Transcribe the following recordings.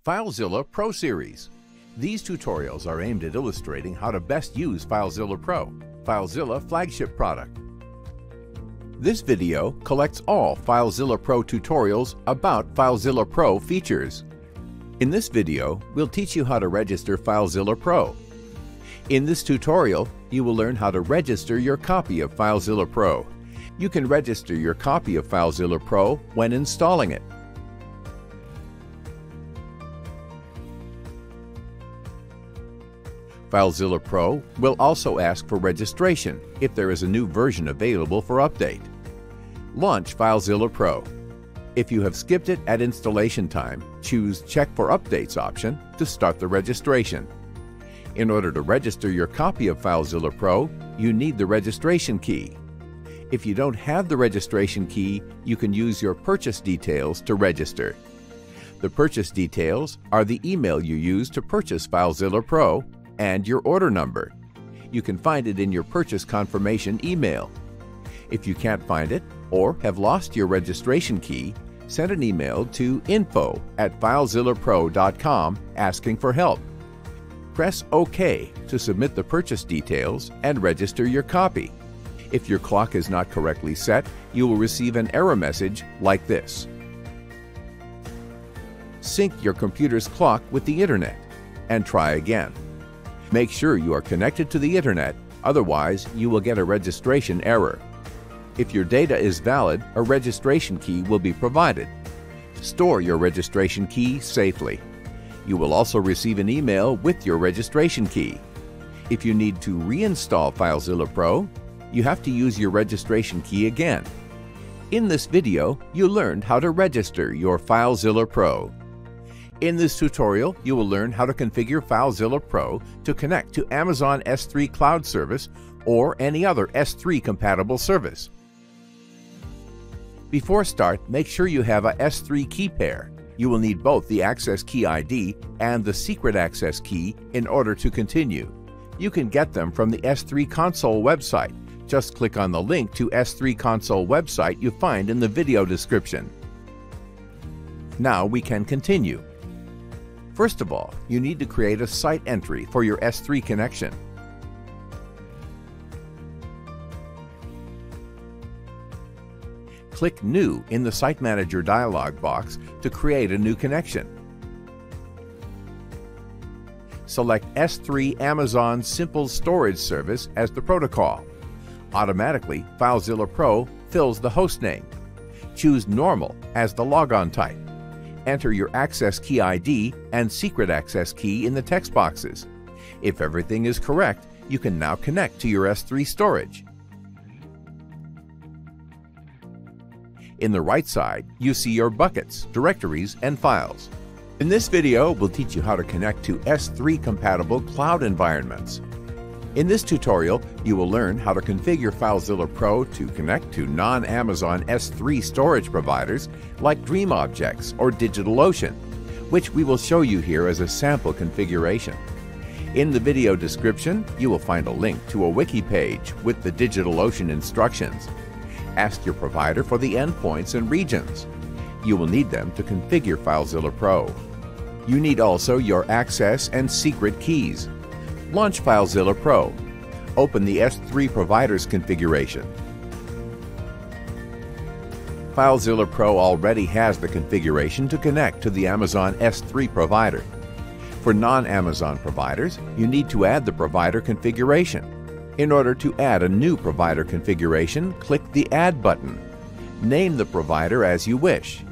FileZilla Pro Series. These tutorials are aimed at illustrating how to best use FileZilla Pro, FileZilla flagship product. This video collects all FileZilla Pro tutorials about FileZilla Pro features. In this video, we'll teach you how to register FileZilla Pro. In this tutorial, you will learn how to register your copy of FileZilla Pro. You can register your copy of FileZilla Pro when installing it. FileZilla Pro will also ask for registration if there is a new version available for update. Launch FileZilla Pro. If you have skipped it at installation time, choose Check for Updates option to start the registration. In order to register your copy of FileZilla Pro, you need the registration key. If you don't have the registration key, you can use your purchase details to register. The purchase details are the email you use to purchase FileZilla Pro and your order number. You can find it in your purchase confirmation email. If you can't find it or have lost your registration key, send an email to info@filezillapro.com asking for help. Press OK to submit the purchase details and register your copy. If your clock is not correctly set, you will receive an error message like this. Sync your computer's clock with the internet and try again. Make sure you are connected to the internet, otherwise you will get a registration error. If your data is valid, a registration key will be provided. Store your registration key safely. You will also receive an email with your registration key. If you need to reinstall FileZilla Pro, you have to use your registration key again. In this video, you learned how to register your FileZilla Pro. In this tutorial, you will learn how to configure FileZilla Pro to connect to Amazon S3 Cloud Service or any other S3 compatible service. Before start, make sure you have a S3 key pair. You will need both the access key ID and the secret access key in order to continue. You can get them from the S3 Console website. Just click on the link to S3 Console website you find in the video description. Now we can continue. First of all, you need to create a site entry for your S3 connection. Click New in the Site Manager dialog box to create a new connection. Select S3 Amazon Simple Storage Service as the protocol. Automatically, FileZilla Pro fills the hostname. Choose Normal as the logon type. Enter your access key ID and secret access key in the text boxes. If everything is correct, you can now connect to your S3 storage. In the right side, you see your buckets, directories, and files. In this video, we'll teach you how to connect to S3 compatible cloud environments. In this tutorial, you will learn how to configure FileZilla Pro to connect to non-Amazon S3 storage providers like DreamObjects or DigitalOcean, which we will show you here as a sample configuration. In the video description, you will find a link to a wiki page with the DigitalOcean instructions. Ask your provider for the endpoints and regions. You will need them to configure FileZilla Pro. You need also your access and secret keys. Launch FileZilla Pro. Open the S3 Providers configuration. FileZilla Pro already has the configuration to connect to the Amazon S3 provider. For non-Amazon providers, you need to add the provider configuration. In order to add a new provider configuration, click the Add button. Name the provider as you wish.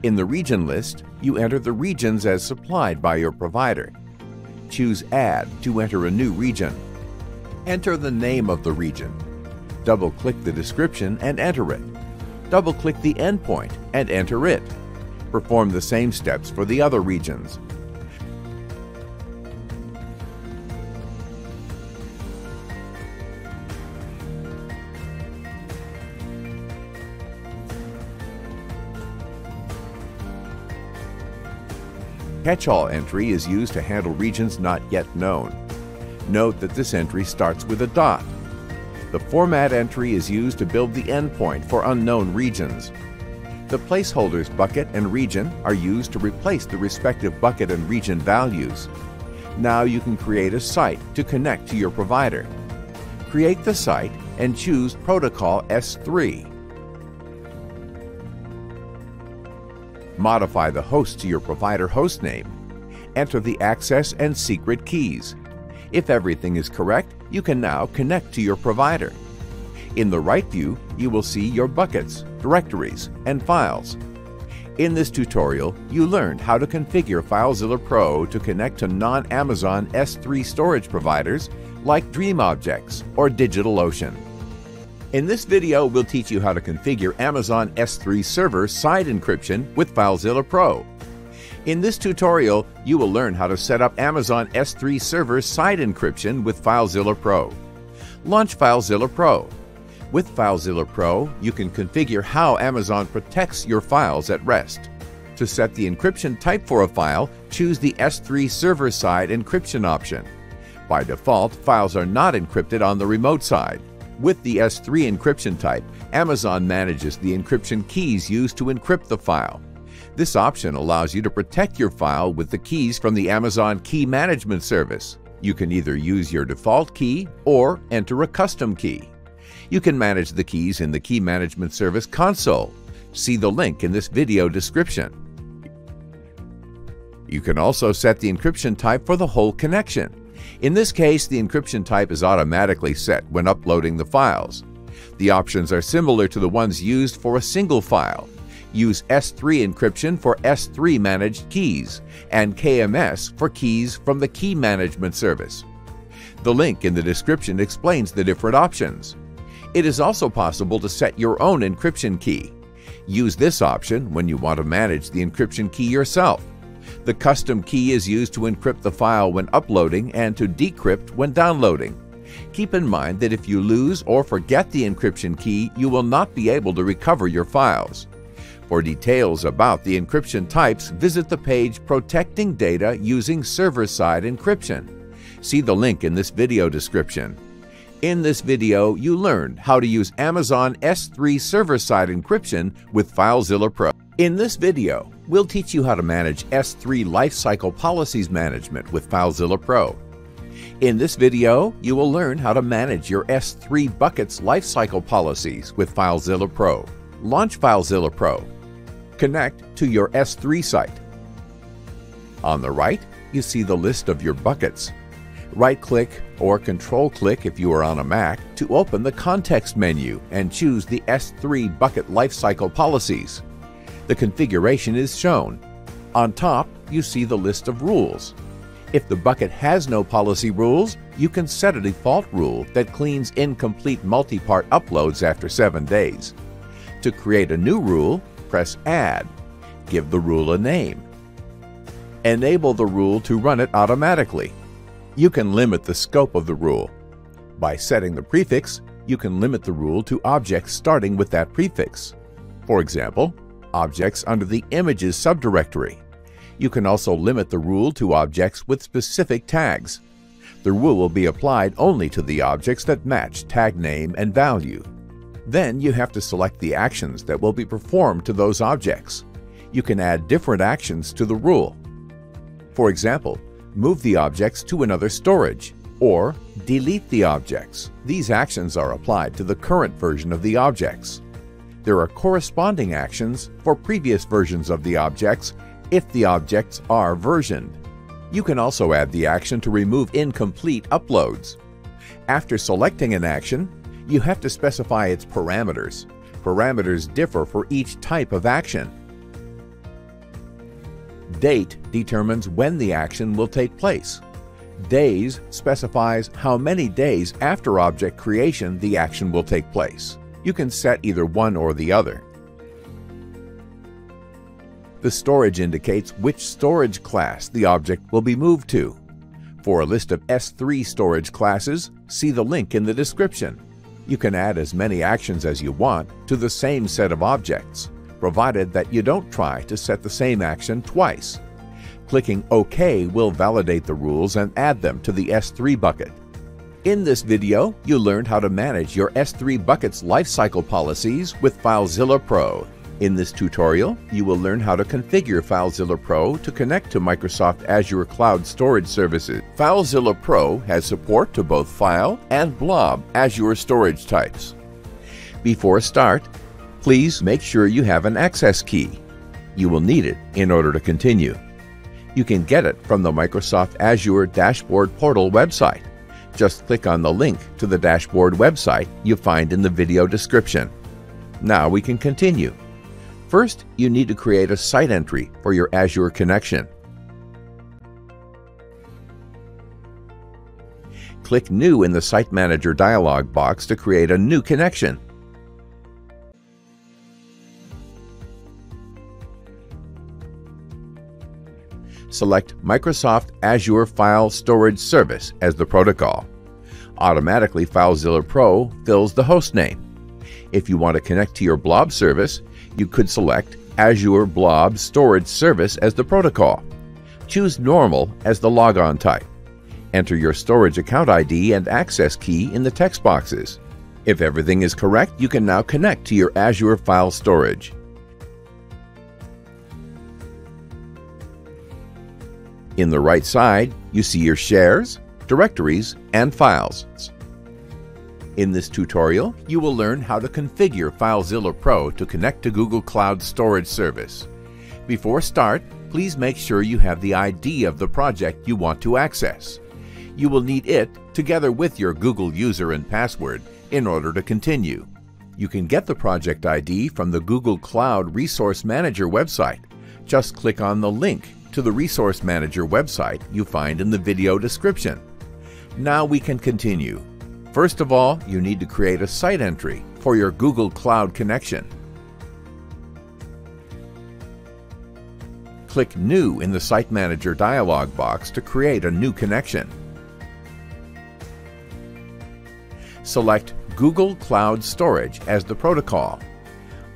In the region list, you enter the regions as supplied by your provider. Choose Add to enter a new region. Enter the name of the region. Double-click the description and enter it. Double-click the endpoint and enter it. Perform the same steps for the other regions. Catch-all entry is used to handle regions not yet known. Note that this entry starts with a dot. The format entry is used to build the endpoint for unknown regions. The placeholders bucket and region are used to replace the respective bucket and region values. Now you can create a site to connect to your provider. Create the site and choose Protocol S3. Modify the host to your provider hostname. Enter the access and secret keys. If everything is correct, you can now connect to your provider. In the right view, you will see your buckets, directories, and files. In this tutorial, you learned how to configure FileZilla Pro to connect to non-Amazon S3 storage providers like DreamObjects or DigitalOcean. In this video, we'll teach you how to configure Amazon S3 server side encryption with FileZilla Pro. In this tutorial, you will learn how to set up Amazon S3 server side encryption with FileZilla Pro. Launch FileZilla Pro. With FileZilla Pro, you can configure how Amazon protects your files at rest. To set the encryption type for a file, choose the S3 server-side encryption option. By default, files are not encrypted on the remote side. With the S3 encryption type, Amazon manages the encryption keys used to encrypt the file. This option allows you to protect your file with the keys from the Amazon Key Management Service. You can either use your default key or enter a custom key. You can manage the keys in the Key Management Service console. See the link in this video description. You can also set the encryption type for the whole connection. In this case, the encryption type is automatically set when uploading the files. The options are similar to the ones used for a single file. Use S3 encryption for S3 managed keys and KMS for keys from the Key Management Service. The link in the description explains the different options. It is also possible to set your own encryption key. Use this option when you want to manage the encryption key yourself. The custom key is used to encrypt the file when uploading and to decrypt when downloading. Keep in mind that if you lose or forget the encryption key, you will not be able to recover your files. For details about the encryption types, visit the page Protecting Data Using Server-Side Encryption. See the link in this video description. In this video, you learned how to use Amazon S3 server-side encryption with FileZilla Pro. In this video, we'll teach you how to manage S3 Lifecycle Policies Management with FileZilla Pro. In this video, you will learn how to manage your S3 buckets lifecycle policies with FileZilla Pro. Launch FileZilla Pro. Connect to your S3 site. On the right, you see the list of your buckets. Right-click or Control-click if you are on a Mac to open the context menu and choose the S3 bucket lifecycle policies. The configuration is shown. On top, you see the list of rules. If the bucket has no policy rules, you can set a default rule that cleans incomplete multi-part uploads after 7 days. To create a new rule, press Add. Give the rule a name. Enable the rule to run it automatically. You can limit the scope of the rule. By setting the prefix, you can limit the rule to objects starting with that prefix. For example, objects under the Images subdirectory. You can also limit the rule to objects with specific tags. The rule will be applied only to the objects that match tag name and value. Then you have to select the actions that will be performed to those objects. You can add different actions to the rule. For example, move the objects to another storage, or delete the objects. These actions are applied to the current version of the objects. There are corresponding actions for previous versions of the objects if the objects are versioned. You can also add the action to remove incomplete uploads. After selecting an action, you have to specify its parameters. Parameters differ for each type of action. Date determines when the action will take place. Days specifies how many days after object creation the action will take place. You can set either one or the other. The storage indicates which storage class the object will be moved to. For a list of S3 storage classes, see the link in the description. You can add as many actions as you want to the same set of objects, provided that you don't try to set the same action twice. Clicking OK will validate the rules and add them to the S3 bucket. In this video, you learned how to manage your S3 buckets lifecycle policies with FileZilla Pro. In this tutorial, you will learn how to configure FileZilla Pro to connect to Microsoft Azure Cloud Storage services. FileZilla Pro has support to both file and blob Azure storage types. Before start, please make sure you have an access key. You will need it in order to continue. You can get it from the Microsoft Azure Dashboard Portal website. Just click on the link to the dashboard website you find in the video description. Now we can continue. First, you need to create a site entry for your Azure connection. Click New in the Site Manager dialog box to create a new connection. Select Microsoft Azure File Storage Service as the protocol. Automatically, FileZilla Pro fills the host name. If you want to connect to your blob service, you could select Azure Blob Storage Service as the protocol. Choose Normal as the logon type. Enter your storage account ID and access key in the text boxes. If everything is correct, you can now connect to your Azure file storage. In the right side, you see your shares, directories, and files. In this tutorial, you will learn how to configure FileZilla Pro to connect to Google Cloud Storage Service. Before start, please make sure you have the ID of the project you want to access. You will need it together with your Google user and password in order to continue. You can get the project ID from the Google Cloud Resource Manager website. Just click on the link to the Resource Manager website you find in the video description. Now we can continue. First of all, you need to create a site entry for your Google Cloud connection. Click New in the Site Manager dialog box to create a new connection. Select Google Cloud Storage as the protocol.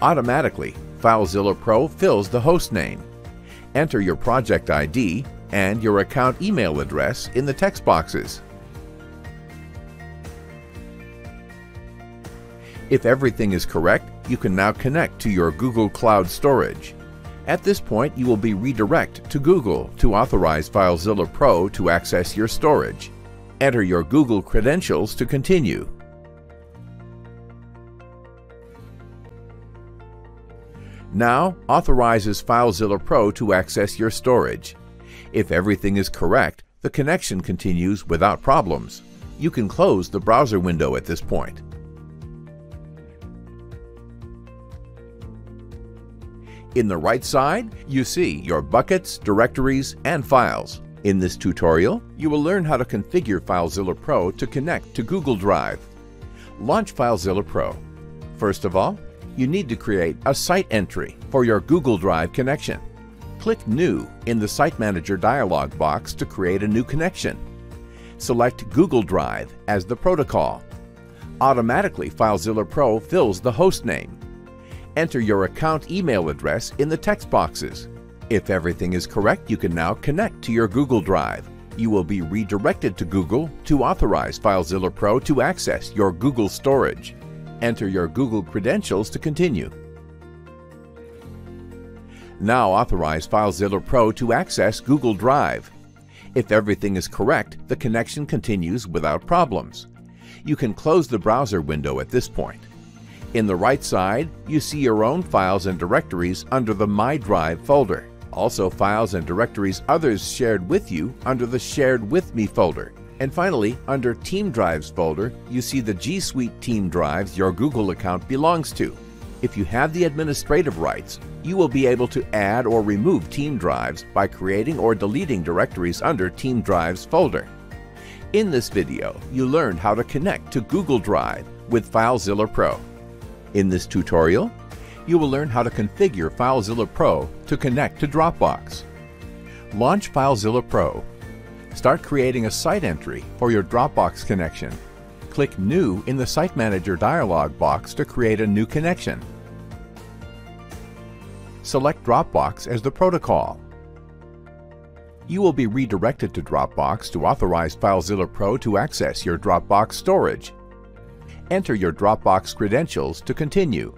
Automatically, FileZilla Pro fills the host name. Enter your project ID and your account email address in the text boxes. If everything is correct, you can now connect to your Google Cloud Storage. At this point, you will be redirected to Google to authorize FileZilla Pro to access your storage. Enter your Google credentials to continue. Now, authorizes FileZilla Pro to access your storage. If everything is correct, the connection continues without problems. You can close the browser window at this point. In the right side, you see your buckets, directories, and files. In this tutorial, you will learn how to configure FileZilla Pro to connect to Google Drive. Launch FileZilla Pro. First of all, you need to create a site entry for your Google Drive connection. Click New in the Site Manager dialog box to create a new connection. Select Google Drive as the protocol. Automatically, FileZilla Pro fills the host name. Enter your account email address in the text boxes. If everything is correct, you can now connect to your Google Drive. You will be redirected to Google to authorize FileZilla Pro to access your Google storage. Enter your Google credentials to continue. Now authorize FileZilla Pro to access Google Drive. If everything is correct, the connection continues without problems. You can close the browser window at this point. In the right side, you see your own files and directories under the My Drive folder. Also, files and directories others shared with you under the Shared With Me folder. And finally, under Team Drives folder, you see the G Suite team drives your Google account belongs to. If you have the administrative rights, you will be able to add or remove team drives by creating or deleting directories under Team Drives folder. In this video, you learned how to connect to Google Drive with FileZilla Pro. In this tutorial, you will learn how to configure FileZilla Pro to connect to Dropbox. Launch FileZilla Pro. Start creating a site entry for your Dropbox connection. Click New in the Site Manager dialog box to create a new connection. Select Dropbox as the protocol. You will be redirected to Dropbox to authorize FileZilla Pro to access your Dropbox storage. Enter your Dropbox credentials to continue.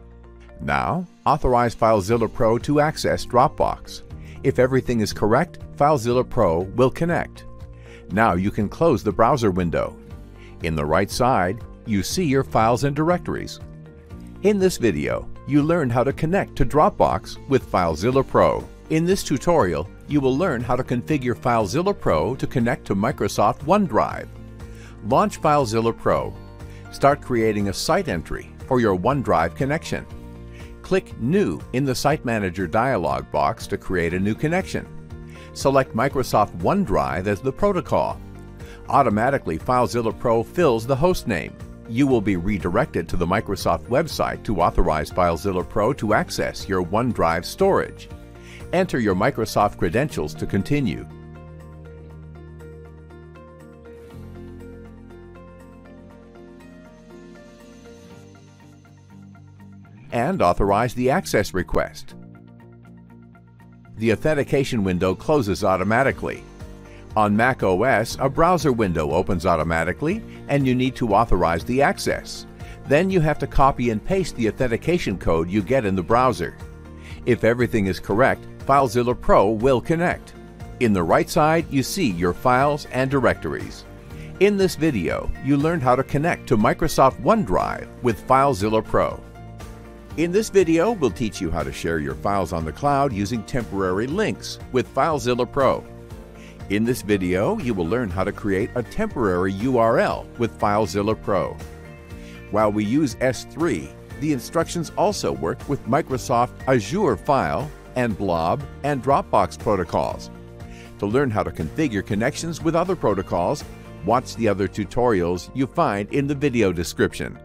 Now, authorize FileZilla Pro to access Dropbox. If everything is correct, FileZilla Pro will connect. Now you can close the browser window. In the right side, you see your files and directories. In this video, you learned how to connect to Dropbox with FileZilla Pro. In this tutorial, you will learn how to configure FileZilla Pro to connect to Microsoft OneDrive. Launch FileZilla Pro. Start creating a site entry for your OneDrive connection. Click New in the Site Manager dialog box to create a new connection. Select Microsoft OneDrive as the protocol. Automatically, FileZilla Pro fills the host name. You will be redirected to the Microsoft website to authorize FileZilla Pro to access your OneDrive storage. Enter your Microsoft credentials to continue. And authorize the access request. The authentication window closes automatically. On Mac OS, a browser window opens automatically and you need to authorize the access. Then you have to copy and paste the authentication code you get in the browser. If everything is correct, FileZilla Pro will connect. In the right side, you see your files and directories. In this video, you learned how to connect to Microsoft OneDrive with FileZilla Pro. In this video, we'll teach you how to share your files on the cloud using temporary links with FileZilla Pro. In this video, you will learn how to create a temporary URL with FileZilla Pro. While we use S3, the instructions also work with Microsoft Azure File and Blob and Dropbox protocols. To learn how to configure connections with other protocols, watch the other tutorials you find in the video description.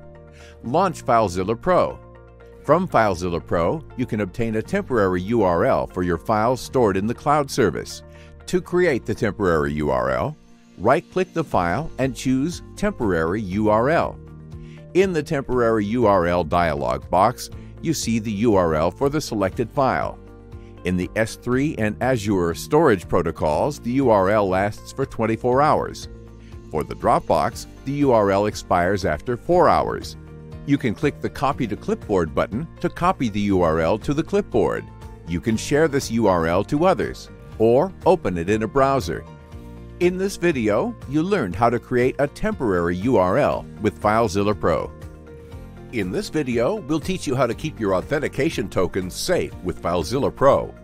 Launch FileZilla Pro. From FileZilla Pro, you can obtain a temporary URL for your files stored in the cloud service. To create the temporary URL, right-click the file and choose Temporary URL. In the Temporary URL dialog box, you see the URL for the selected file. In the S3 and Azure storage protocols, the URL lasts for 24 hours. For the Dropbox, the URL expires after 4 hours. You can click the Copy to Clipboard button to copy the URL to the clipboard. You can share this URL to others, or open it in a browser. In this video, you learned how to create a temporary URL with FileZilla Pro. In this video, we'll teach you how to keep your authentication tokens safe with FileZilla Pro.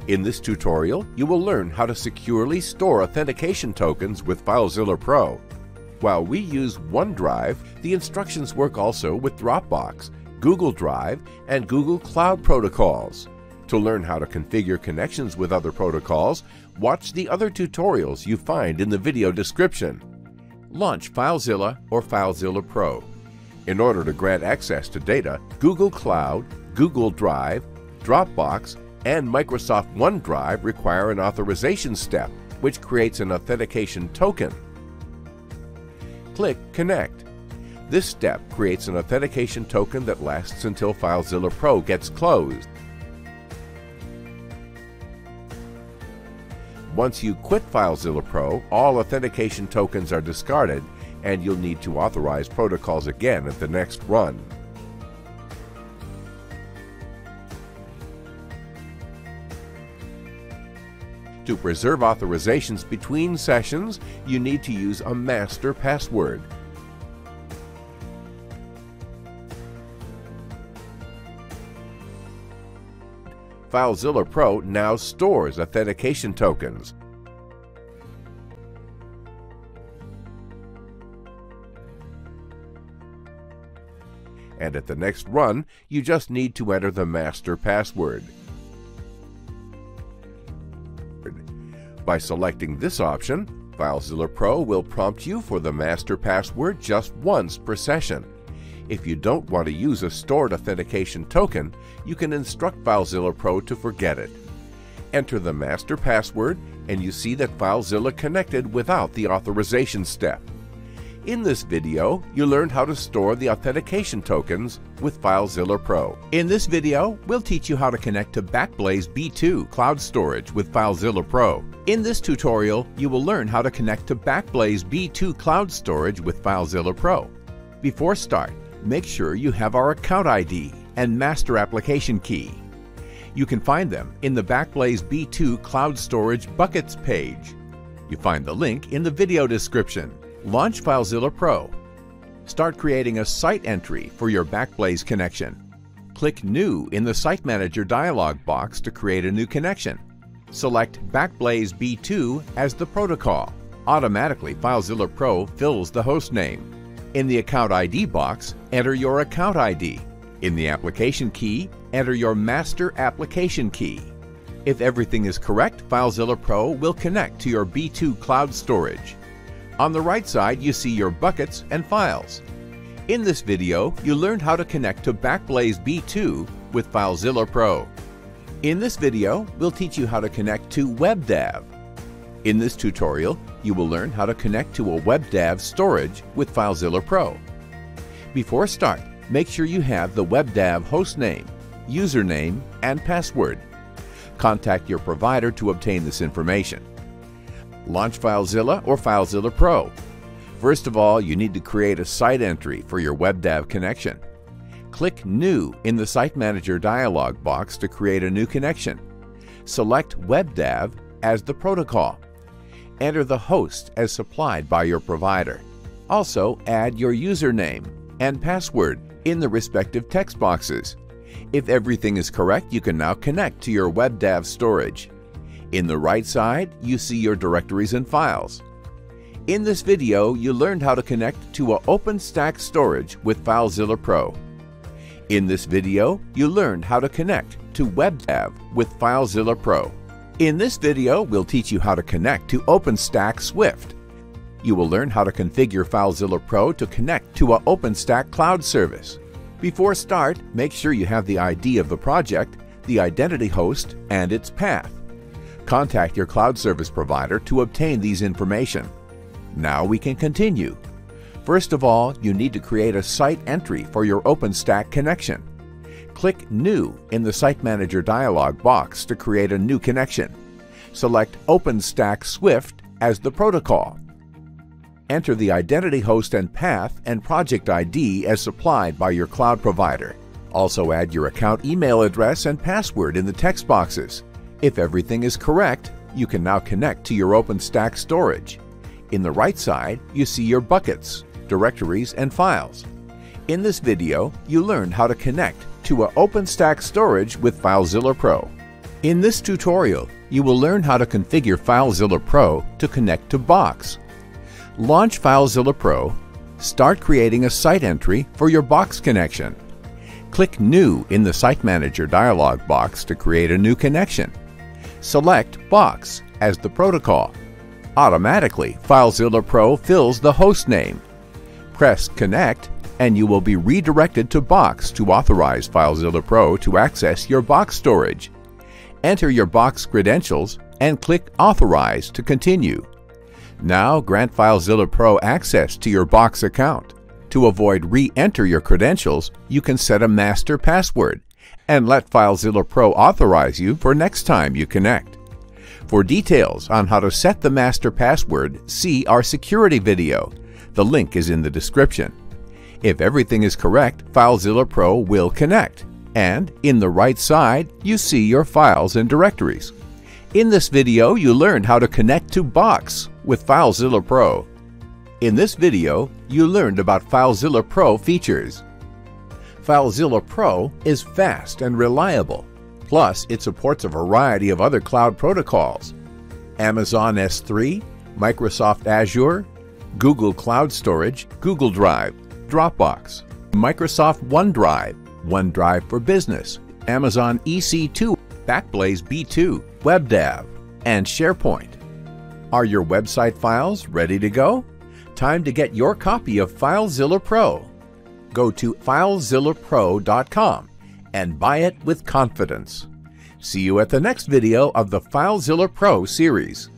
In this tutorial, you will learn how to securely store authentication tokens with FileZilla Pro. While we use OneDrive, the instructions work also with Dropbox, Google Drive, and Google Cloud protocols. To learn how to configure connections with other protocols, watch the other tutorials you find in the video description. Launch FileZilla or FileZilla Pro. In order to grant access to data, Google Cloud, Google Drive, Dropbox, and Microsoft OneDrive require an authorization step, which creates an authentication token. Click Connect. This step creates an authentication token that lasts until FileZilla Pro gets closed. Once you quit FileZilla Pro, all authentication tokens are discarded and you'll need to authorize protocols again at the next run. To preserve authorizations between sessions, you need to use a master password. FileZilla Pro now stores authentication tokens. And at the next run, you just need to enter the master password. By selecting this option, FileZilla Pro will prompt you for the master password just once per session. If you don't want to use a stored authentication token, you can instruct FileZilla Pro to forget it. Enter the master password and you see that FileZilla connected without the authorization step. In this video, you learned how to store the authentication tokens with FileZilla Pro. In this video, we'll teach you how to connect to Backblaze B2 Cloud Storage with FileZilla Pro. In this tutorial, you will learn how to connect to Backblaze B2 Cloud Storage with FileZilla Pro. Before start, make sure you have our account ID. and master application key. You can find them in the Backblaze B2 Cloud Storage Buckets page. You find the link in the video description. Launch FileZilla Pro. Start creating a site entry for your Backblaze connection. Click New in the Site Manager dialog box to create a new connection. Select Backblaze B2 as the protocol. Automatically, FileZilla Pro fills the host name. In the Account ID box, enter your account ID. In the application key, enter your master application key. If everything is correct, FileZilla Pro will connect to your B2 cloud storage. On the right side, you see your buckets and files. In this video, you learned how to connect to Backblaze B2 with FileZilla Pro. In this video, we'll teach you how to connect to WebDAV. In this tutorial, you will learn how to connect to a WebDAV storage with FileZilla Pro. Before start, make sure you have the WebDAV hostname, username, and password. Contact your provider to obtain this information. Launch FileZilla or FileZilla Pro. First of all, you need to create a site entry for your WebDAV connection. Click New in the Site Manager dialog box to create a new connection. Select WebDAV as the protocol. Enter the host as supplied by your provider. Also, add your username and password in the respective text boxes. If everything is correct, you can now connect to your WebDAV storage. In the right side, you see your directories and files. In this video, you learned how to connect to an OpenStack storage with FileZilla Pro. In this video, you learned how to connect to WebDAV with FileZilla Pro. In this video, we'll teach you how to connect to OpenStack Swift. You will learn how to configure FileZilla Pro to connect to an OpenStack cloud service. Before start, make sure you have the ID of the project, the identity host, and its path. Contact your cloud service provider to obtain these information. Now we can continue. First of all, you need to create a site entry for your OpenStack connection. Click New in the Site Manager dialog box to create a new connection. Select OpenStack Swift as the protocol. Enter the identity host and path and project ID as supplied by your cloud provider. Also add your account email address and password in the text boxes. If everything is correct, you can now connect to your OpenStack storage. In the right side, you see your buckets, directories, and files. In this video, you learned how to connect to an OpenStack storage with FileZilla Pro. In this tutorial, you will learn how to configure FileZilla Pro to connect to Box. Launch FileZilla Pro. Start creating a site entry for your Box connection. Click New in the Site Manager dialog box to create a new connection. Select Box as the protocol. Automatically, FileZilla Pro fills the host name. Press Connect and you will be redirected to Box to authorize FileZilla Pro to access your Box storage. Enter your Box credentials and click Authorize to continue. Now grant FileZilla Pro access to your Box account. To avoid re-enter your credentials, you can set a master password and let FileZilla Pro authorize you for next time you connect. For details on how to set the master password, see our security video. The link is in the description. If everything is correct, FileZilla Pro will connect. And in the right side, you see your files and directories. In this video, you learned how to connect to Box with FileZilla Pro. In this video, you learned about FileZilla Pro features. FileZilla Pro is fast and reliable. Plus, it supports a variety of other cloud protocols: Amazon S3, Microsoft Azure, Google Cloud Storage, Google Drive, Dropbox, Microsoft OneDrive, OneDrive for Business, Amazon EC2, Backblaze B2, WebDAV, and SharePoint. Are your website files ready to go? Time to get your copy of FileZilla Pro. Go to FileZillaPro.com and buy it with confidence. See you at the next video of the FileZilla Pro series.